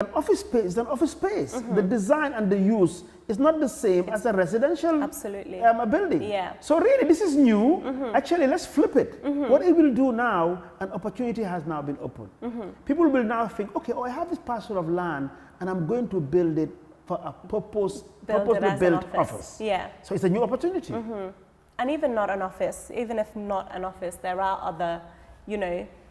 An office space is an office space. The design and the use is not the same as a residential building. Yeah. So really, this is new. Actually, let's flip it. What it will do now, an opportunity has now been opened. People will now think, okay, I have this parcel of land, and I'm going to build it for a purpose, purposely built office. Yeah. So it's a new opportunity. And even not an office, even if not an office, there are other,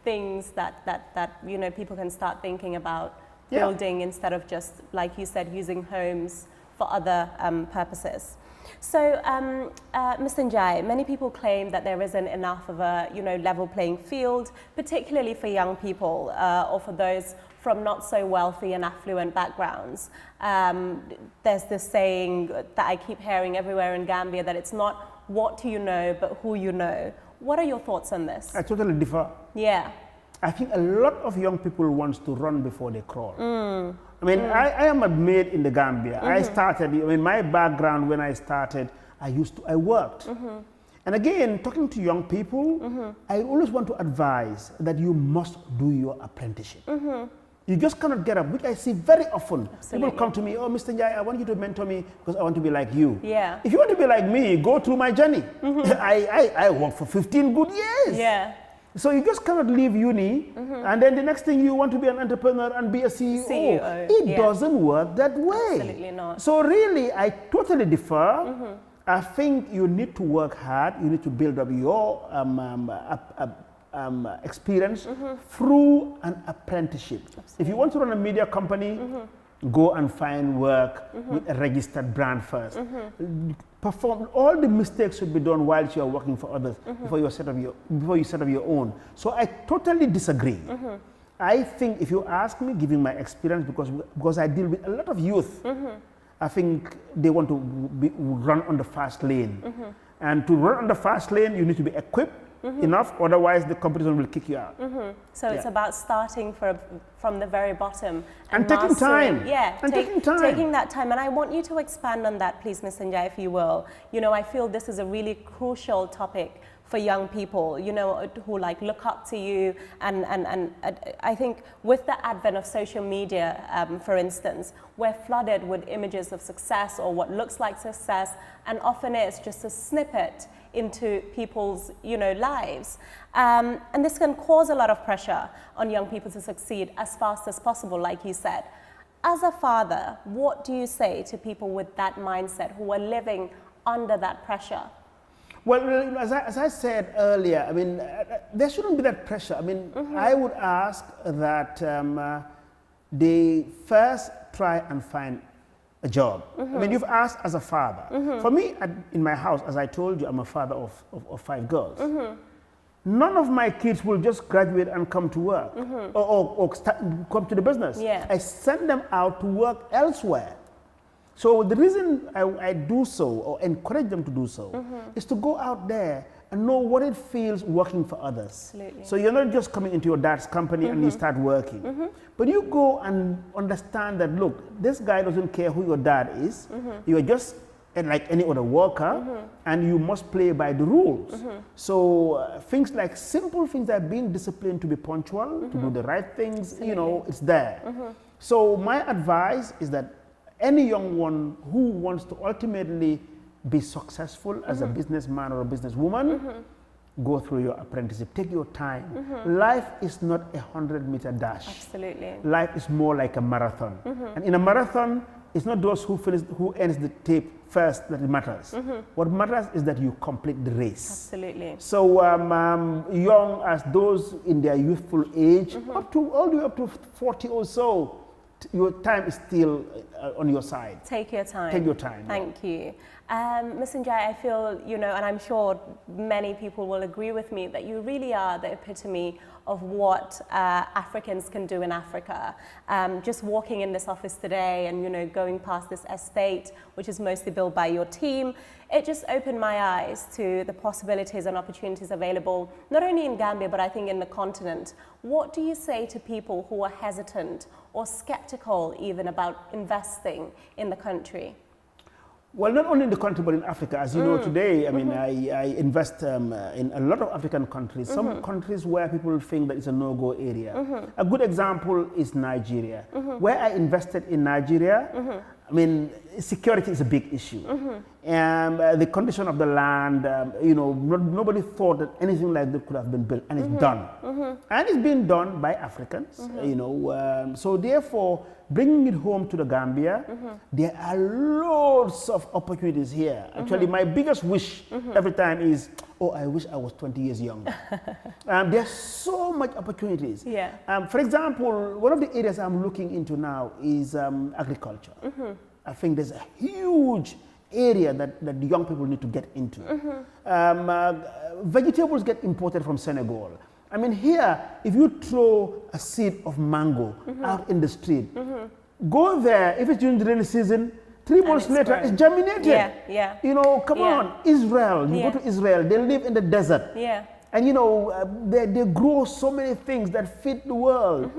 things that people can start thinking about. Building instead of just, like you said, using homes for other purposes. So, Mr. Njie, many people claim that there isn't enough of a level playing field, particularly for young people or for those from not so wealthy and affluent backgrounds. There's this saying that I keep hearing everywhere in Gambia that it's not what you know, but who you know. What are your thoughts on this? I totally differ. Yeah. I think a lot of young people want to run before they crawl. I mean, I am a maid in the Gambia. I started, my background when I started, I worked. And again, talking to young people, I always want to advise that you must do your apprenticeship. You just cannot get up, which I see very often. People come to me, oh, Mr. Njie, I want you to mentor me because I want to be like you. Yeah. If you want to be like me, go through my journey. I worked for 15 good years. Yeah. So you just cannot leave uni, and then the next thing you want to be an entrepreneur and be a CEO. It doesn't work that way. Absolutely not. So really, I totally differ. I think you need to work hard. You need to build up your experience through an apprenticeship. Absolutely. If you want to run a media company, go and find work with a registered brand first. Perform all the mistakes should be done while you are working for others before you set up your own. So I totally disagree. I think if you ask me, given my experience, because I deal with a lot of youth, I think they want to run on the fast lane. And to run on the fast lane, you need to be equipped enough, otherwise the competition will kick you out. So it's about starting from the very bottom. And taking time. Yeah, taking time. Taking that time. And I want you to expand on that, please, Mr. Njie, if you will. I feel this is a really crucial topic for young people, who look up to you. And I think with the advent of social media, for instance, we're flooded with images of success or what looks like success, and often it's just a snippet into people's lives. And this can cause a lot of pressure on young people to succeed as fast as possible, like you said. As a father, what do you say to people with that mindset who are living under that pressure? Well, as I said earlier, I mean, there shouldn't be that pressure. I mean, I would ask that they first try and find a job. I mean, you've asked as a father. For me, in my house, as I told you, I'm a father of 5 girls. None of my kids will just graduate and come to work or come to the business. Yeah. I send them out to work elsewhere. So the reason I do so, or encourage them to do so, is to go out there and know what it feels working for others. Absolutely. So you're not just coming into your dad's company and you start working. But you go and understand that, look, this guy doesn't care who your dad is. You are just like any other worker, and you must play by the rules. So things like simple things like being disciplined to be punctual, to do the right things, it's there. So my advice is that any young one who wants to ultimately be successful as a businessman or a businesswoman, go through your apprenticeship. Take your time. Life is not a 100-meter dash. Absolutely. Life is more like a marathon. And in a marathon, it's not those who ends the tape first that matters. What matters is that you complete the race. Absolutely. So young as those in their youthful age, all the way up to 40 or so, your time is still on your side. Take your time. Take your time. Thank you. Mr. Njie, I feel, and I'm sure many people will agree with me that you really are the epitome of what Africans can do in Africa. Just walking in this office today and, going past this estate, which is mostly built by your team, it just opened my eyes to the possibilities and opportunities available, not only in Gambia, but I think in the continent. What do you say to people who are hesitant or skeptical even about investing in the country? Well, not only in the country, but in Africa. As you know today, I mean, I invest in a lot of African countries. Some countries where people think that it's a no-go area. A good example is Nigeria. Where I invested in Nigeria, I mean, security is a big issue. And the condition of the land, you know, nobody thought that anything like that could have been built, and it's done. And it's been done by Africans, you know. So therefore, bringing it home to the Gambia, there are loads of opportunities here. Actually, my biggest wish every time is, oh, I wish I was 20 years younger. There's so much opportunities. For example, one of the areas I'm looking into now is agriculture. I think there's a huge area that the young people need to get into. Vegetables get imported from Senegal. I mean, here, if you throw a seed of mango out in the street, go there, if it's during the rainy season, 3 months later, it's germinated. You know, come on, Israel, you go to Israel, they live in the desert. And you know, they grow so many things that feed the world.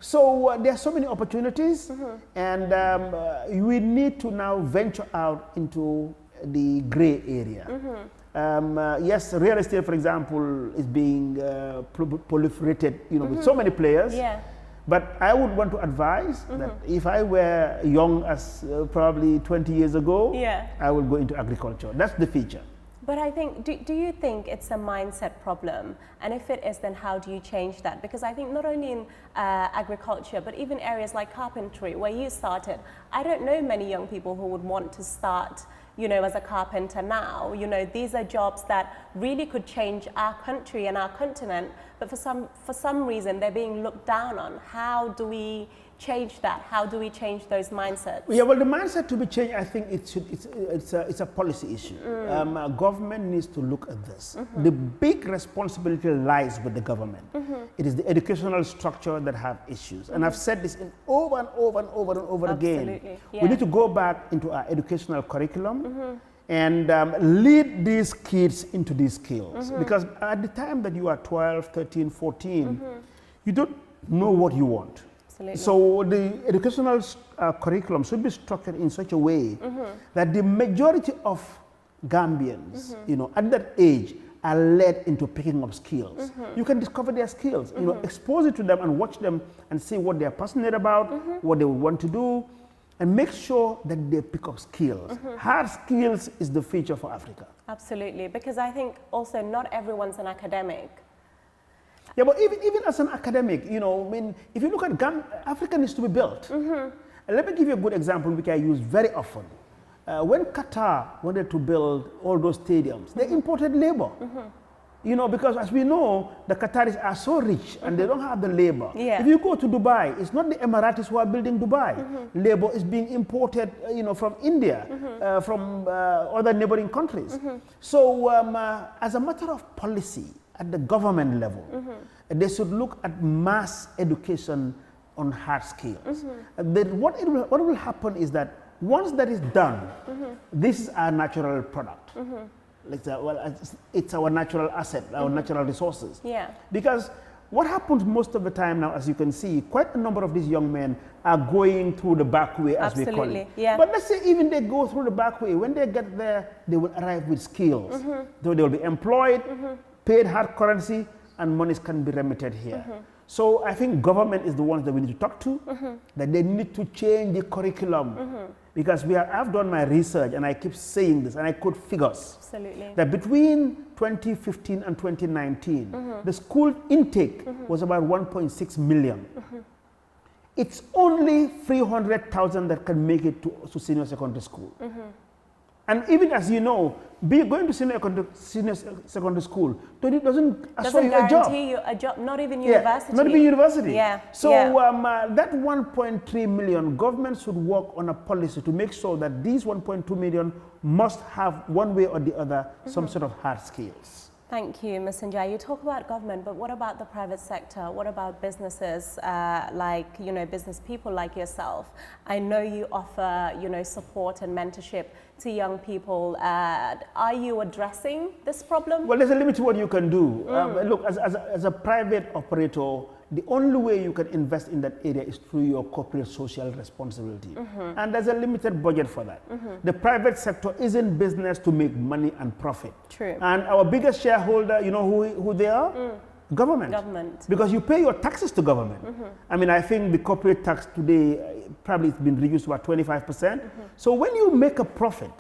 So there are so many opportunities, and we need to now venture out into the gray area. Yes, real estate, for example, is being proliferated, you know, with so many players. But I would want to advise that if I were young as probably 20 years ago, I would go into agriculture. That's the future. But I think, do you think it's a mindset problem? And if it is, then how do you change that? Because I think not only in agriculture, but even areas like carpentry, where you started, I don't know many young people who would want to start, you know, as a carpenter now. You know, these are jobs that really could change our country and our continent, but for some reason they're being looked down on. How do we change that? How do we change those mindsets? Yeah, well, the mindset to be changed, I think it's a policy issue. Government needs to look at this. The big responsibility lies with the government. It is the educational structure that have issues. And I've said this over and over and over and over again. We need to go back into our educational curriculum and lead these kids into these skills. Because at the time that you are 12, 13, 14, you don't know what you want. So the educational curriculum should be structured in such a way that the majority of Gambians, you know, at that age are led into picking up skills. You can discover their skills, you know, expose it to them and watch them and see what they're passionate about, what they would want to do, and make sure that they pick up skills. Hard skills is the future for Africa. Absolutely, because I think also not everyone's an academic. Yeah, but even as an academic, you know, I mean, if you look at Africa needs to be built. And let me give you a good example which I use very often. When Qatar wanted to build all those stadiums, they imported labor. You know, because as we know, the Qataris are so rich and they don't have the labor. If you go to Dubai, it's not the Emiratis who are building Dubai. Labor is being imported, you know, from India, from other neighboring countries. So as a matter of policy, at the government level, they should look at mass education on hard skills. What will happen is that once that is done, this is our natural product. It's our natural asset, our natural resources. Because what happens most of the time now, as you can see, quite a number of these young men are going through the back way, as we call it. But let's say even they go through the back way, when they get there, they will arrive with skills. So they will be employed, paid hard currency, and monies can be remitted here. So I think government is the ones that we need to talk to, that they need to change the curriculum. Because I've done my research, and I keep saying this, and I quote figures. That between 2015 and 2019, the school intake was about 1.6 million. It's only 300,000 that can make it to senior secondary school. And even as you know, going to senior secondary school doesn't assure you a job. Guarantee you a job, not even university. Not even university. So that 1.3 million, government should work on a policy to make sure that these 1.2 million must have, one way or the other, some sort of hard skills. Thank you, Ms. Njie. You talk about government, but what about the private sector? What about businesses like, you know, business people like yourself? I know you offer, you know, support and mentorship to young people. Are you addressing this problem? Well, there's a limit to what you can do. Look, as a private operator, the only way you can invest in that area is through your corporate social responsibility. And there's a limited budget for that. The private sector is in business to make money and profit. True. And our biggest shareholder, you know who they are? Government. Government. Because you pay your taxes to government. I mean, I think the corporate tax today, probably it's been reduced to about 25%. So when you make a profit,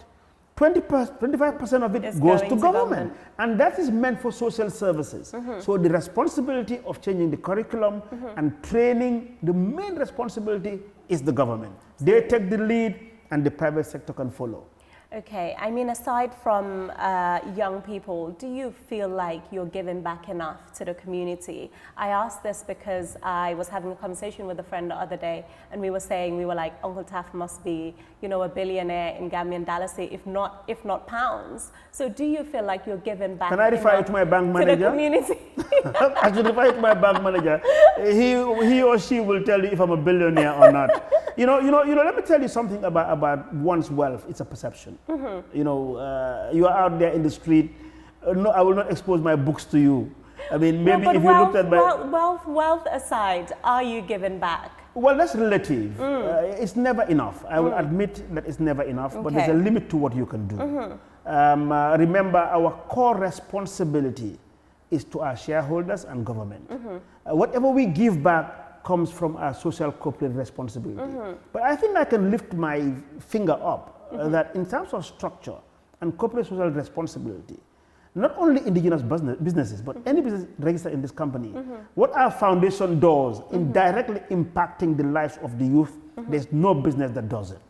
25% of it goes to government. And that is meant for social services. So the responsibility of changing the curriculum and training, the main responsibility is the government. They take the lead and the private sector can follow. Okay, I mean, aside from young people, do you feel like you're giving back enough to the community? I asked this because I was having a conversation with a friend the other day, and we were like, Uncle TAF must be, you know, a billionaire in Gambian dollars, if not pounds. So do you feel like you're giving back? Can I refer you to my bank manager? To the community? I should refer you to my bank manager. He or she will tell you if I'm a billionaire or not. You know, let me tell you something about one's wealth. It's a perception. You know, you are out there in the street. No, I will not expose my books to you. I mean, maybe if you looked at my... Wealth aside, are you giving back? Well, that's relative. It's never enough. I will admit that it's never enough, but there's a limit to what you can do. Remember, our core responsibility is to our shareholders and government. Whatever we give back comes from our social corporate responsibility. But I think I can lift my finger up that in terms of structure and corporate social responsibility, not only indigenous businesses, but any business registered in this company, what our foundation does in directly impacting the lives of the youth, there's no business that does it.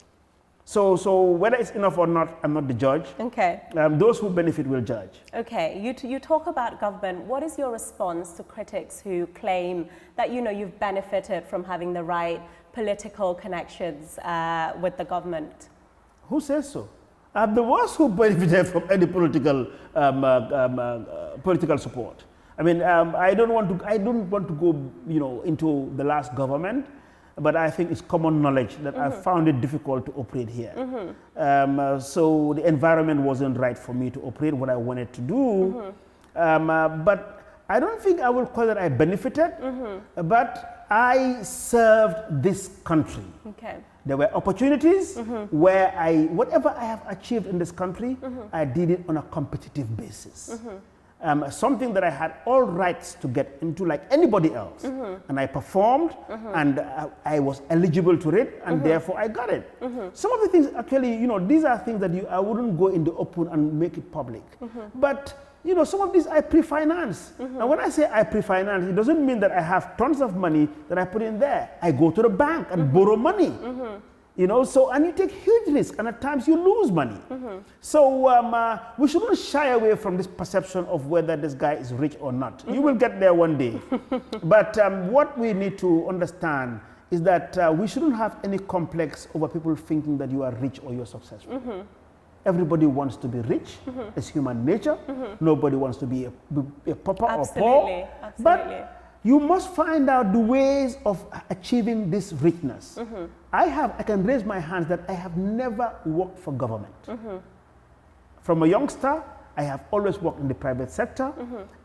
So whether it's enough or not, I'm not the judge. Okay. Those who benefit will judge. Okay. You talk about government. What is your response to critics who claim that, you know, you've benefited from having the right political connections with the government? Who says so? I'm the ones who benefited from any political political support. I mean, I don't want to go, you know, into the last government, but I think it's common knowledge that I found it difficult to operate here. So the environment wasn't right for me to operate what I wanted to do. But I don't think I will call it I benefited, but I served this country. Okay. There were opportunities where whatever I have achieved in this country, I did it on a competitive basis. Something that I had all rights to get into like anybody else. And I performed and I was eligible to it and therefore I got it. Some of the things actually, you know, these are things that I wouldn't go in the open and make it public. But you know, some of these I pre-finance. And when I say I pre-finance, it doesn't mean that I have tons of money that I put in there. I go to the bank and borrow money. You know, so, and you take huge risks, and at times you lose money. So we shouldn't shy away from this perception of whether this guy is rich or not. You will get there one day. But what we need to understand is that we shouldn't have any complex over people thinking that you are rich or you're successful. Everybody wants to be rich. It's human nature. Nobody wants to be a pauper or poor. But you must find out the ways of achieving this richness. I can raise my hands that I have never worked for government. From a youngster, I have always worked in the private sector,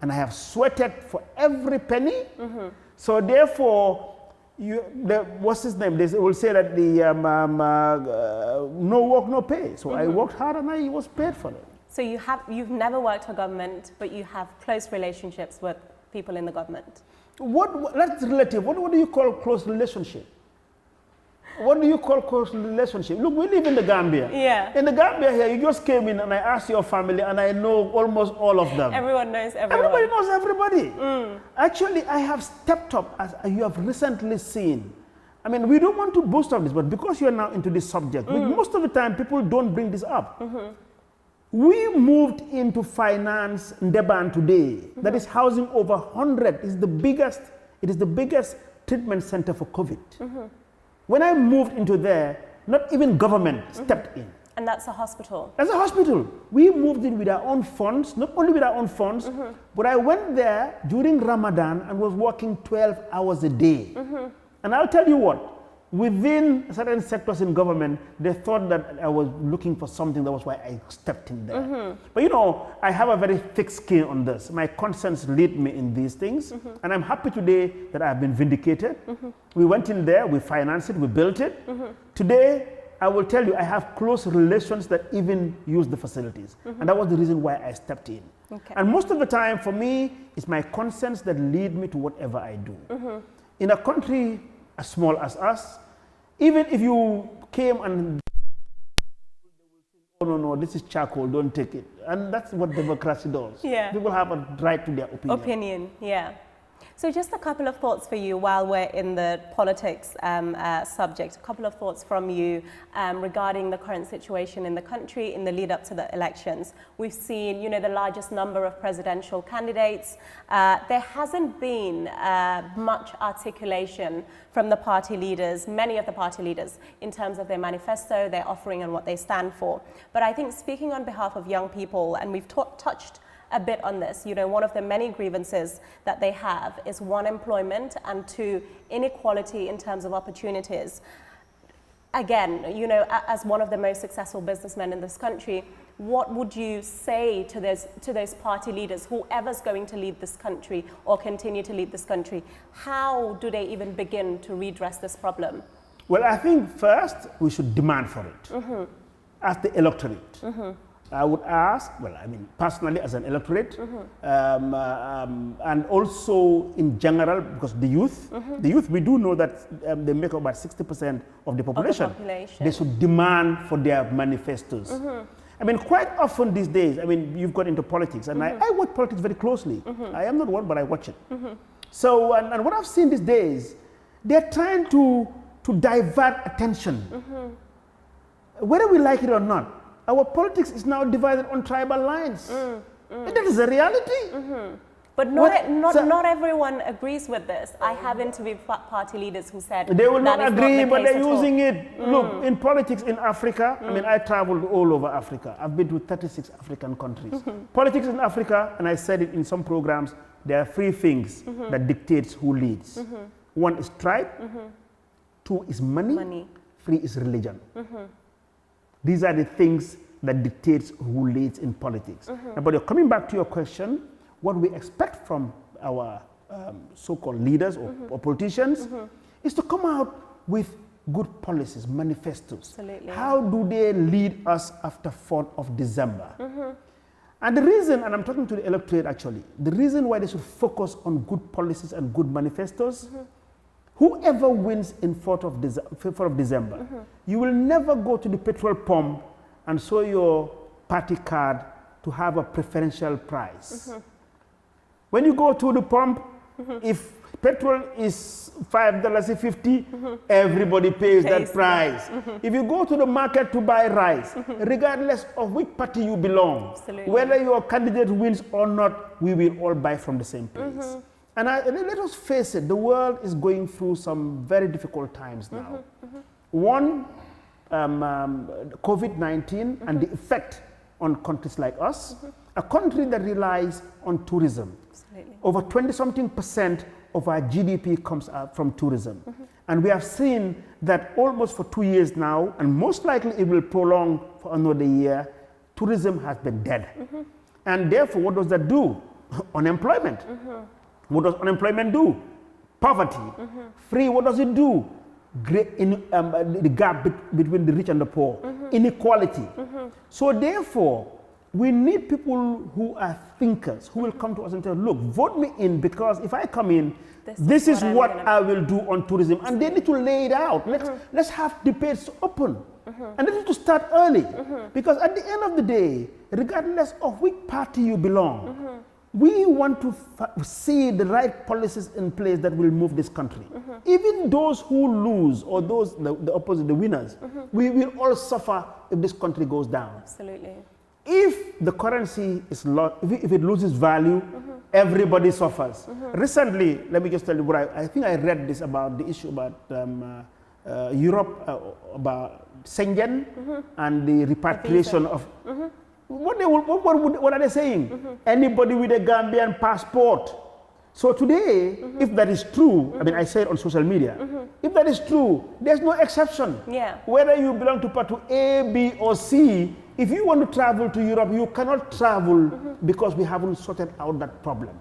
and I have sweated for every penny. So therefore, what's his name? They will say that the no work, no pay. So I worked hard and I was paid for it. So you've never worked for government, but you have close relationships with people in the government. That's relative. What do you call close relationship? What do you call close relationship? Look, we live in the Gambia. Yeah. In the Gambia here, you just came in and I asked your family and I know almost all of them. Everyone knows everyone. Everybody knows everybody. Actually, I have stepped up, as you have recently seen. I mean, we don't want to boast of this, but because you are now into this subject, most of the time people don't bring this up. We moved into finance Ndeban today that is housing over 100. It is the biggest treatment center for COVID. When I moved into there, not even government stepped in. And that's a hospital? That's a hospital. We moved in with our own funds, not only with our own funds, but I went there during Ramadan and was working 12 hours a day. And I'll tell you what, within certain sectors in government, they thought that I was looking for something. That was why I stepped in there. But you know, I have a very thick skin on this. My conscience lead me in these things. And I'm happy today that I've been vindicated. We went in there, we financed it, we built it. Today, I will tell you, I have close relations that even use the facilities. And that was the reason why I stepped in. And most of the time, for me, it's my conscience that lead me to whatever I do. In a country as small as us, even if you came and oh no, this is charcoal, don't take it. And that's what democracy does. People have a right to their opinion. So just a couple of thoughts for you while we're in the politics subject. A couple of thoughts from you regarding the current situation in the country in the lead up to the elections. We've seen, you know, the largest number of presidential candidates. There hasn't been much articulation from the party leaders, many of the party leaders, in terms of their manifesto, their offering and what they stand for. But I think speaking on behalf of young people, and we've touched a bit on this, you know, one of the many grievances that they have is one, employment, and two, inequality in terms of opportunities. Again, you know, as one of the most successful businessmen in this country, what would you say to those party leaders, whoever's going to lead this country or continue to lead this country? How do they even begin to redress this problem? Well, I think first we should demand for it as the electorate. I would ask, well, I mean, personally as an electorate, and also in general, because the youth, we do know that they make up about 60% of the population. They should demand for their manifestos. I mean, quite often these days, I mean, you've got into politics, and I watch politics very closely. I am not one, but I watch it. So, and what I've seen these days, they're trying to divert attention, whether we like it or not. Our politics is now divided on tribal lines. That is a reality. But not everyone agrees with this. I have interviewed party leaders who said they will not agree, not but they're using it. Look, in politics in Africa, I mean, I traveled all over Africa. I've been to 36 African countries. Politics in Africa, and I said it in some programs, there are three things that dictates who leads. One is tribe, two is money, three is religion. These are the things that dictates who leads in politics. But you're coming back to your question, what we expect from our so-called leaders or politicians is to come out with good policies, manifestos. Absolutely. How do they lead us after 4th of December? And the reason, and I'm talking to the electorate actually, the reason why they should focus on good policies and good manifestos, whoever wins in 4th of December, you will never go to the petrol pump and show your party card to have a preferential price. When you go to the pump, if petrol is $5.50, everybody pays that price. If you go to the market to buy rice, regardless of which party you belong, whether your candidate wins or not, we will all buy from the same place. And let us face it, the world is going through some very difficult times now. One, COVID-19 and the effect on countries like us, a country that relies on tourism. Over 20-something% of our GDP comes out from tourism. And we have seen that almost for 2 years now, and most likely it will prolong for another year, tourism has been dead. And therefore, what does that do? Unemployment. What does unemployment do? Poverty. Free, what does it do? The gap between the rich and the poor. Inequality. So therefore, we need people who are thinkers, who will come to us and tell, look, vote me in, because if I come in, this is what I will do on tourism. And they need to lay it out. Let's have debates open. And they need to start early. Because at the end of the day, regardless of which party you belong, we want to see the right policies in place that will move this country. Even those who lose, or those, the opposite, the winners, we will all suffer if this country goes down. Absolutely. If the currency is lost, if it loses value, everybody suffers. Recently, let me just tell you what I think I read this about the issue about Europe, about Schengen and the repatriation of... What are they saying? Anybody with a Gambian passport So today, if that is true, I mean, I say it on social media, if that is true, there's no exception. Yeah. Whether you belong to party A, B, or C, if you want to travel to Europe, you cannot travel because we haven't sorted out that problem.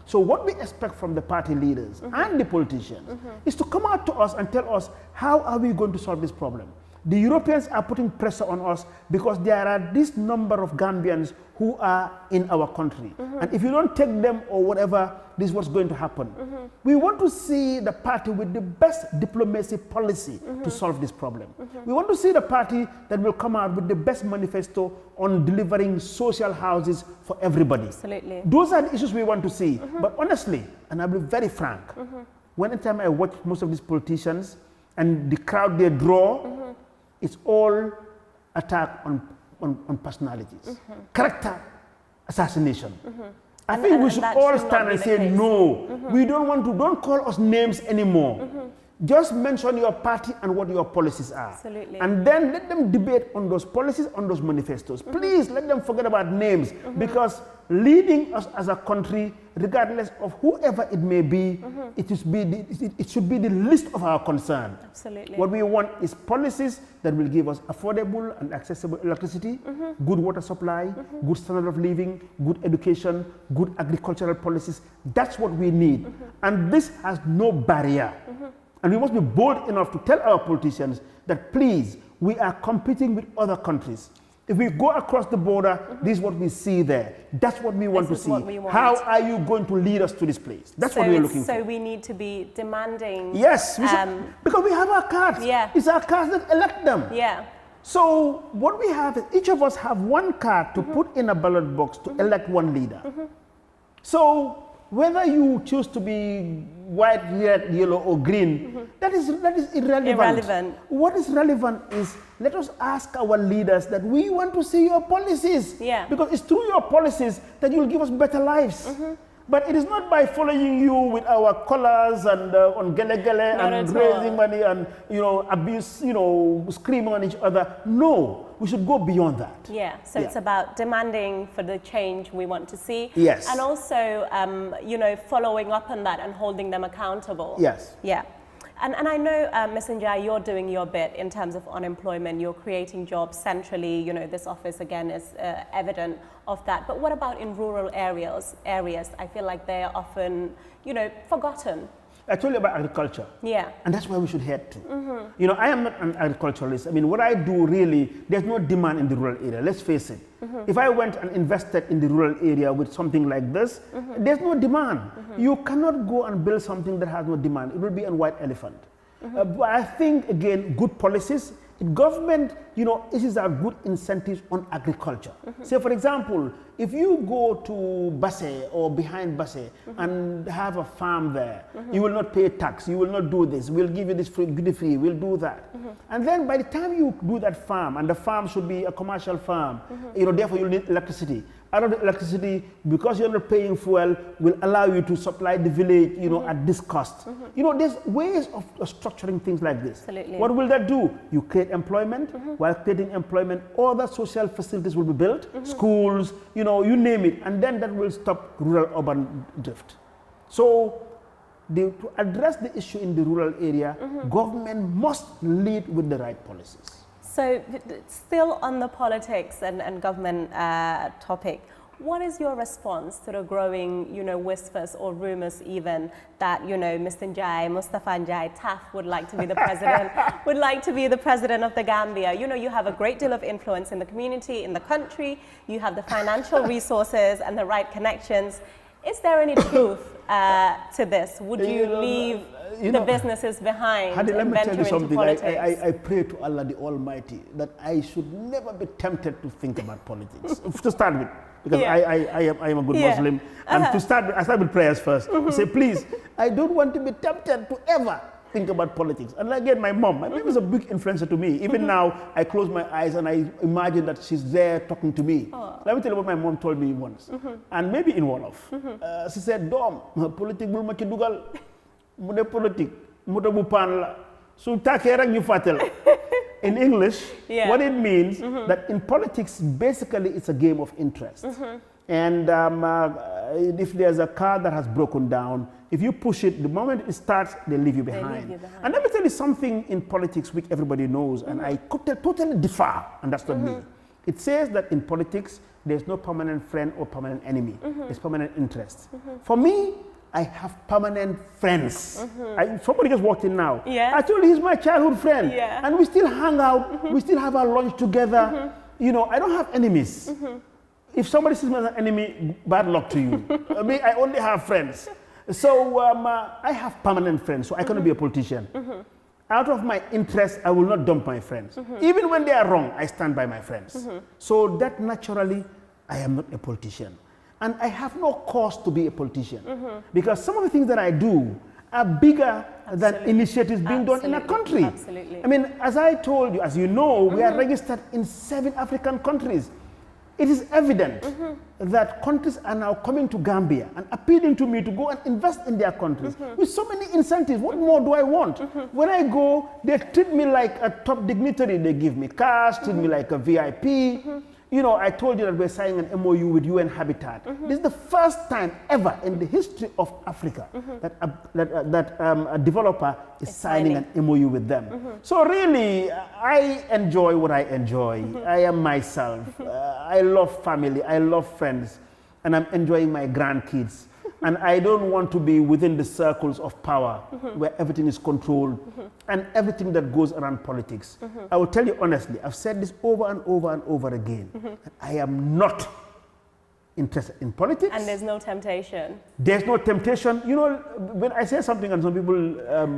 So what we expect from the party leaders and the politicians is to come out to us and tell us, how are we going to solve this problem? The Europeans are putting pressure on us because there are this number of Gambians who are in our country. And if you don't take them or whatever, this is what's going to happen. We want to see the party with the best diplomacy policy to solve this problem. We want to see the party that will come out with the best manifesto on delivering social houses for everybody. Absolutely. Those are the issues we want to see. But honestly, and I'll be very frank, anytime I watch most of these politicians and the crowd they draw, it's all attack on personalities, character assassination. I think we should all stand and say, no, we don't want to, don't call us names anymore. Just mention your party and what your policies are. Absolutely. And then let them debate on those policies, on those manifestos. Please let them forget about names, because leading us as a country, regardless of whoever it may be, it should be the least of our concern. Absolutely. What we want is policies that will give us affordable and accessible electricity, good water supply, good standard of living, good education, good agricultural policies. That's what we need. And this has no barrier. And we must be bold enough to tell our politicians that, please, we are competing with other countries. If we go across the border, this is what we see there. That's what we want to see. How are you going to lead us to this place? That's what we're looking for. So we need to be demanding. Yes, we should, because we have our cards. Yeah. It's our cards that elect them. Yeah. So what we have is each of us have one card to put in a ballot box to elect one leader. So whether you choose to be white, red, yellow, or green, that is irrelevant. What is relevant is, let us ask our leaders that we want to see your policies. Yeah. Because it's through your policies that you'll give us better lives. But it is not by following you with our collars and on gele and raising money and abuse, screaming on each other. No, we should go beyond that. Yeah. So it's about demanding for the change we want to see. Yes. And also, following up on that and holding them accountable. Yes. Yeah. And I know, Ms. Njie, you're doing your bit in terms of unemployment. You're creating jobs centrally. This office, again, is evident of that. But what about in rural areas? I feel like they are often, forgotten. I told you about agriculture. Yeah. And that's where we should head to. I am not an agriculturalist. I mean, what I do really, there's no demand in the rural area. Let's face it. If I went and invested in the rural area with something like this, there's no demand. You cannot go and build something that has no demand. It will be a white elephant. But I think, again, good policies. Government, issues are good incentives on agriculture. Say, for example, if you go to Basse or behind Basse and have a farm there, you will not pay tax, you will not do this, we'll give you this free, we'll do that. And then by the time you do that farm, and the farm should be a commercial farm, therefore you'll need electricity. Out of the electricity, because you're not paying fuel, will allow you to supply the village, at this cost. There's ways of structuring things like this. Absolutely. What will that do? You create employment. While creating employment, other social facilities will be built, schools, you name it, and then that will stop rural-urban drift. So, to address the issue in the rural area, government must lead with the right policies. So, still on the politics and government topic, what is your response to the growing, whispers or rumors even that, Mr. Njie, Mustapha Njie TAF would like to be the president, would like to be the president of the Gambia? You have a great deal of influence in the community, in the country. You have the financial resources and the right connections. Is there any truth to this? Would you leave the businesses behind Haddy, let me tell you something. I pray to Allah the Almighty that I should never be tempted to think about politics, to start with. Because I am a good Muslim. And to start with, I start with prayers first. I say, please, I don't want to be tempted to ever think about politics. And again, my mom is a big influencer to me. Even now, I close my eyes and I imagine that she's there talking to me. Let me tell you what my mom told me once. And maybe in Wolof. She said, Dom, politique bul ma ci dugal. Mu de politique, moto bu pan la. Su také rek ñu fatel. In English, what it means that in politics, basically it's a game of interest. And if there's a car that has broken down, if you push it, the moment it starts, they leave you behind. And let me tell you something in politics which everybody knows, and I totally differ, and that's not me. It says that in politics, there's no permanent friend or permanent enemy. It's permanent interest. For me, I have permanent friends. Somebody just walked in now. Yeah. I told you he's my childhood friend. Yeah. And we still hang out. We still have our lunch together. You know, I don't have enemies. If somebody sees me as an enemy, bad luck to you. I mean, I only have friends. So I have permanent friends, so I cannot be a politician. Out of my interest, I will not dump my friends. Even when they are wrong, I stand by my friends. So that naturally, I am not a politician. And I have no cause to be a politician. Because some of the things that I do are bigger than initiatives being done in a country. I mean, as I told you, as you know, we are registered in 7 African countries. It is evident that countries are now coming to Gambia and appealing to me to go and invest in their countries with so many incentives. What more do I want? When I go, they treat me like a top dignitary. They give me cash, treat me like a VIP. You know, I told you that we're signing an MOU with UN Habitat. This is the first time ever in the history of Africa that a developer is signing an MOU with them. So really, I enjoy what I enjoy. I am myself. I love family. I love friends. And I'm enjoying my grandkids. And I don't want to be within the circles of power where everything is controlled and everything that goes around politics. I will tell you honestly, I've said this over and over and over again, that I am not interested in politics. And there's no temptation. There's no temptation. You know, when I say something and some people,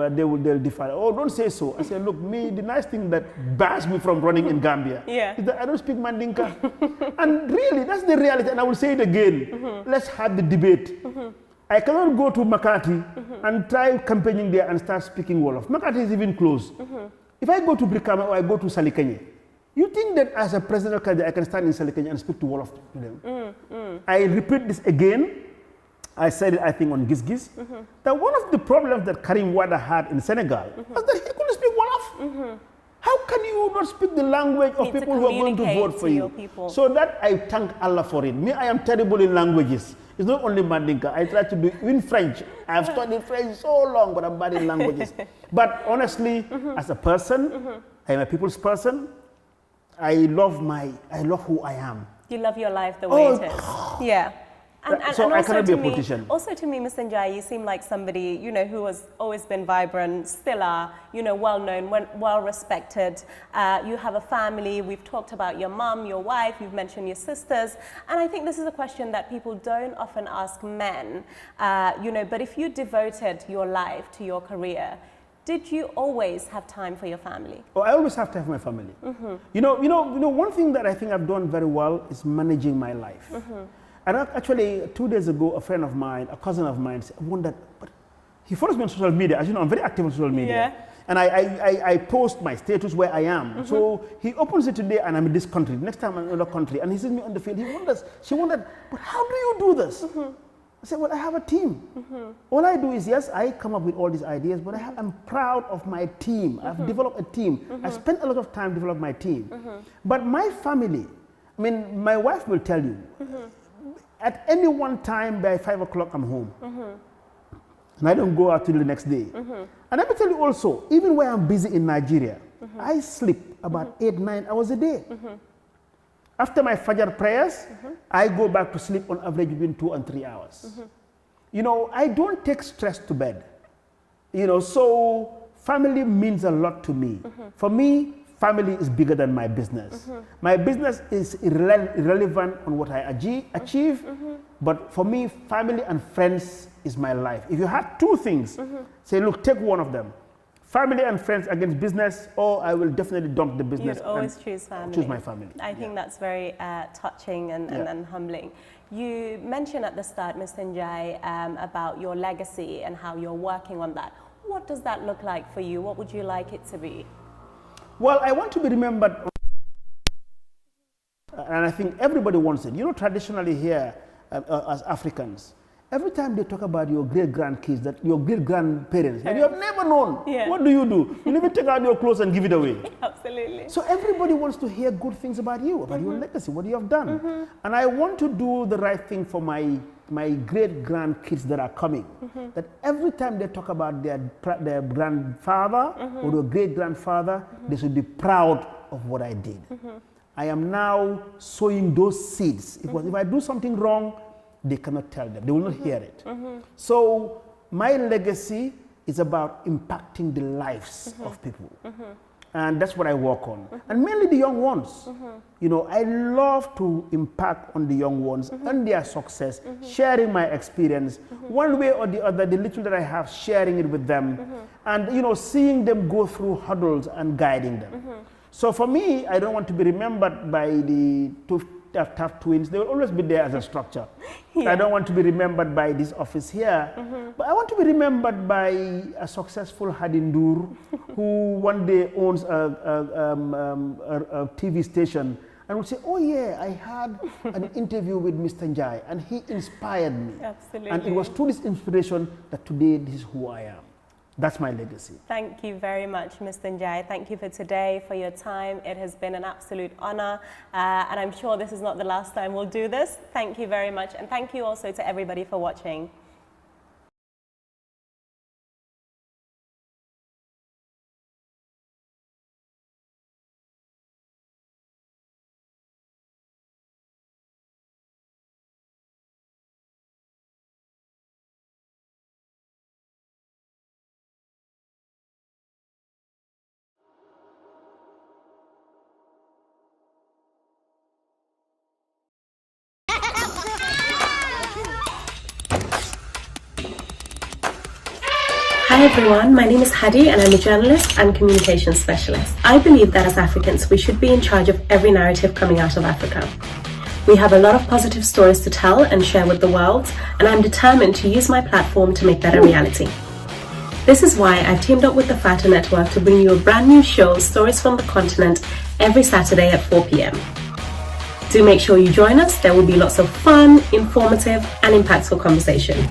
they'll defy, oh, don't say so. I say, look, me, the nice thing that bars me from running in Gambia is that I don't speak Mandinka. And really, that's the reality. And I will say it again. Let's have the debate. I cannot go to Makati and try campaigning there and start speaking Wolof. Makati is even closed. If I go to Brikama or I go to Salikanye, you think that as a presidential candidate, I can stand in Salikanye and speak to Wolof to them? I repeat this again. I said it, I think, on Gis Gis, that one of the problems that Karim Wada had in Senegal was that he couldn't speak Wolof. How can you not speak the language of people who are going to vote for you? So that I thank Allah for it. Me, I am terrible in languages. It's not only Mandinka. I try to do in French. I have studied French so long, but I'm bad in languages. But honestly, as a person, I am a people's person. I love who I am. You love your life the way it is. Yeah. So I cannot be a politician. Also to me, Mr. Njie, you seem like somebody, you know, who has always been vibrant, still are, you know, well-known, well-respected. You have a family. We've talked about your mum, your wife. You've mentioned your sisters. And I think this is a question that people don't often ask men, you know, but if you devoted your life to your career, did you always have time for your family? Oh, I always have time for my family. You know, one thing that I think I've done very well is managing my life. And actually, 2 days ago, a friend of mine, a cousin of mine, wondered, but he follows me on social media. As you know, I'm very active on social media. And I post my status where I am. So he opens it today and I'm in this country. Next time I'm in another country. And he sees me on the field. She wondered, but how do you do this? I said, well, I have a team. All I do is, yes, I come up with all these ideas, but I'm proud of my team. I've developed a team. I spent a lot of time developing my team. But my family, I mean, my wife will tell you, at any one time by 5 o'clock, I'm home. And I don't go out till the next day. And let me tell you also, even when I'm busy in Nigeria, I sleep about 8-9 hours a day. After my Fajr prayers, I go back to sleep on average between 2 and 3 hours. You know, I don't take stress to bed. You know, so family means a lot to me. For me, family is bigger than my business. My business is irrelevant on what I achieve, but for me, family and friends is my life. If you had 2 things, say, look, take one of them. Family and friends against business, or I will definitely dump the business. You'd always choose family. Choose my family. I think that's very touching and humbling. You mentioned at the start, Mr. Njie, about your legacy and how you're working on that. What does that look like for you? What would you like it to be? Well, I want to be remembered, and I think everybody wants it. You know, traditionally here, as Africans, every time they talk about your great-grandkids, that your great-grandparents, that you have never known, what do? You never take out your clothes and give it away. Absolutely. So everybody wants to hear good things about you, about your legacy, what you have done. And I want to do the right thing for my great-grandkids that are coming. That every time they talk about their grandfather or their great-grandfather, they should be proud of what I did. I am now sowing those seeds. Because if I do something wrong, they cannot tell them. They will not hear it. So my legacy is about impacting the lives of people. And that's what I work on. And mainly the young ones. You know, I love to impact on the young ones and their success, sharing my experience, one way or the other, the little that I have, sharing it with them, and, you know, seeing them go through hurdles and guiding them. So for me, I don't want to be remembered by the TAF twins. They will always be there as a structure. I don't want to be remembered by this office here, but I want to be remembered by a successful Haddy Ndure who one day owns a TV station and would say, oh yeah, I had an interview with Mr. Njie and he inspired me. Absolutely. And it was through this inspiration that today this is who I am. That's my legacy. Thank you very much, Mr. Njie. Thank you for today, for your time. It has been an absolute honor. And I'm sure this is not the last time we'll do this. Thank you very much. And thank you also to everybody for watching. Hi everyone, my name is Haddy and I'm a journalist and communications specialist. I believe that as Africans, we should be in charge of every narrative coming out of Africa. We have a lot of positive stories to tell and share with the world, and I'm determined to use my platform to make that a reality. This is why I've teamed up with the Fata Network to bring you a brand new show, Stories from the Continent, every Saturday at 4 p.m. Do make sure you join us. There will be lots of fun, informative and impactful conversation.